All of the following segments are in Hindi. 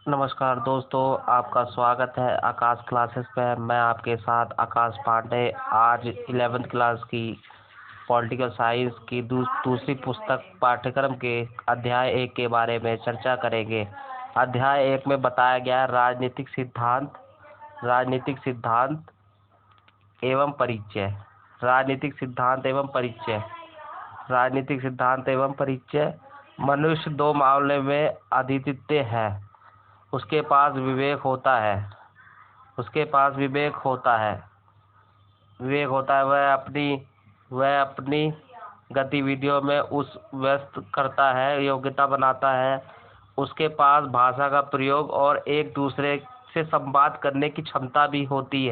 नमस्कार दोस्तों, आपका स्वागत है आकाश क्लासेस पे। मैं आपके साथ आकाश पांडे। आज 11th क्लास की पॉलिटिकल साइंस की दूसरी पुस्तक पाठ्यक्रम के अध्याय 1 के बारे में चर्चा करेंगे। अध्याय 1 में बताया गया है राजनीतिक सिद्धांत एवं परिचय। राजनीतिक सिद्धांत एवं परिचय। मनुष्य दो मामले में अद्वितीय है। उसके पास विवेक होता है। वह अपनी गतिविधियों में उस व्यस्त करता है, योग्यता बनाता है। उसके पास भाषा का प्रयोग और एक दूसरे से संवाद करने की क्षमता भी होती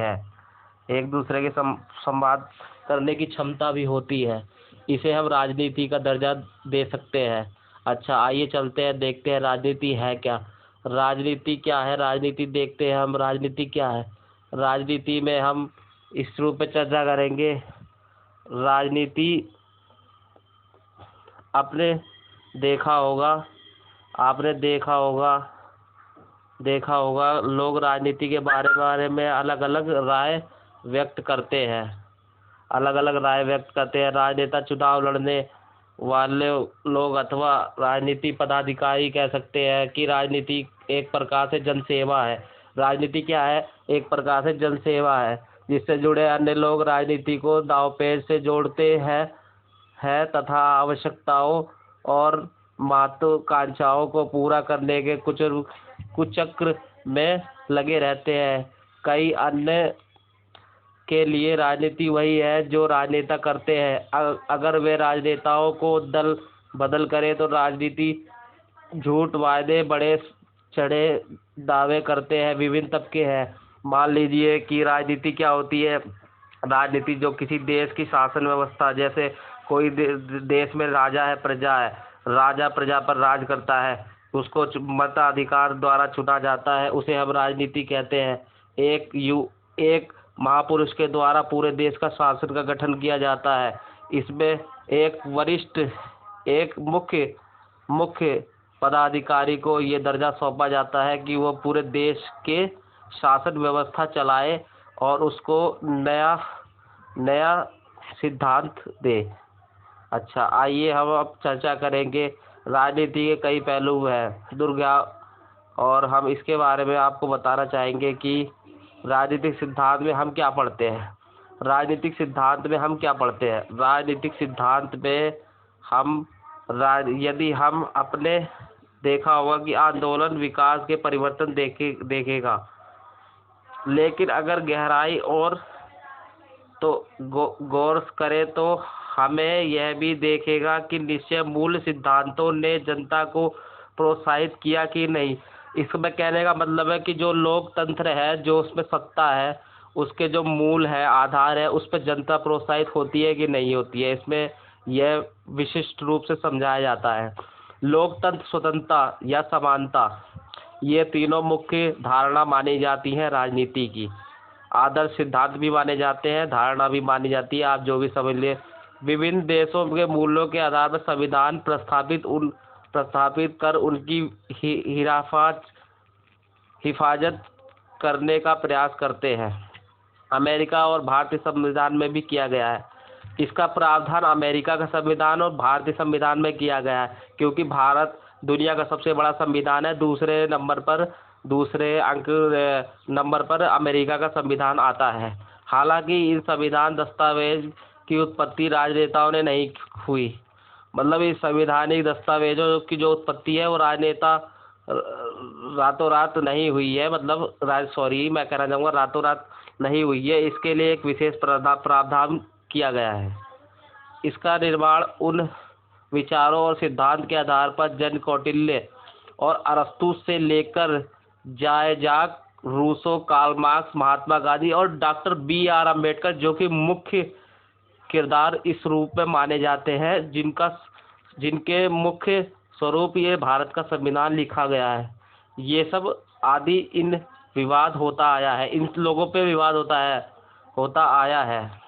है। इसे हम राजनीति का दर्जा दे सकते हैं। अच्छा, आइए चलते हैं, देखते हैं राजनीति है क्या। राजनीति क्या है? राजनीति देखते हैं हम। राजनीति क्या है? राजनीति में हम इस रूप में चर्चा करेंगे। राजनीति आपने देखा होगा लोग राजनीति के बारे में अलग अलग राय व्यक्त करते हैं। राजनेता चुनाव लड़ने वाले लोग अथवा राजनीति पदाधिकारी कह सकते हैं कि राजनीति एक प्रकार से जनसेवा है। राजनीति क्या है? एक प्रकार से जनसेवा है, जिससे जुड़े अन्य लोग राजनीति को दांवपेच से जोड़ते हैं तथा आवश्यकताओं और महत्वाकांक्षाओं को पूरा करने के कुचक्र में लगे रहते हैं। कई अन्य के लिए राजनीति वही है जो राजनेता करते हैं। अगर वे राजनेताओं को दल बदल करें तो राजनीति झूठ वादे बड़े चढ़े दावे करते हैं। विभिन्न तबके हैं। मान लीजिए कि राजनीति क्या होती है। राजनीति जो किसी देश की शासन व्यवस्था, जैसे कोई देश में राजा है, प्रजा है। राजा प्रजा पर राज करता है, उसको मताधिकार द्वारा चुना जाता है, उसे हम राजनीति कहते हैं। एक महापुरुष के द्वारा पूरे देश का शासन का गठन किया जाता है। इसमें एक मुख्य पदाधिकारी को ये दर्जा सौंपा जाता है कि वो पूरे देश के शासन व्यवस्था चलाए और उसको नया सिद्धांत दे। अच्छा, आइए हम अब चर्चा करेंगे। राजनीति के कई पहलू हैं और हम इसके बारे में आपको बताना चाहेंगे कि राजनीतिक सिद्धांत में हम क्या पढ़ते हैं। राजनीतिक सिद्धांत में यदि हम अपने देखा होगा कि आंदोलन विकास के परिवर्तन देखेगा, लेकिन अगर गहराई और तो गौर करें तो हमें यह भी देखेगा कि निश्चय मूल सिद्धांतों ने जनता को प्रोत्साहित किया कि नहीं। इसमें कहने का मतलब है कि जो लोकतंत्र है, जो उसमें सत्ता है, उसके जो मूल है, आधार है, उस पर जनता प्रोत्साहित होती है कि नहीं होती है। इसमें यह विशिष्ट रूप से समझाया जाता है। लोकतंत्र, स्वतंत्रता या समानता, ये तीनों मुख्य धारणा मानी जाती हैं राजनीति की। आदर्श सिद्धांत भी माने जाते हैं, धारणा भी मानी जाती है, आप जो भी समझ लिए। विभिन्न देशों के मूल्यों के आधार पर संविधान प्रस्थापित कर उनकी हिफाजत करने का प्रयास करते हैं। अमेरिका और भारतीय संविधान में भी किया गया है। इसका प्रावधान अमेरिका का संविधान और भारतीय संविधान में किया गया है, क्योंकि भारत दुनिया का सबसे बड़ा संविधान है। दूसरे अंक नंबर पर अमेरिका का संविधान आता है। हालांकि इन संविधान दस्तावेज की उत्पत्ति राजनेताओं ने नहीं हुई। मतलब इस संवैधानिक दस्तावेजों की जो उत्पत्ति है वो राजनेता रातों रात नहीं हुई है। मैं कहना चाहूँगा रातों रात नहीं हुई है। इसके लिए एक विशेष प्रावधान किया गया है। इसका निर्माण उन विचारों और सिद्धांत के आधार पर जन कौटिल्य और अरस्तु से लेकर जाक Rousseau, Karl Marx, Mahatma Gandhi और डॉक्टर B.R. अम्बेडकर, जो कि मुख्य किरदार इस रूप में माने जाते हैं, जिनके मुख्य स्वरूप ये भारत का संविधान लिखा गया है। ये सब आदि इन लोगों पे विवाद होता आया है।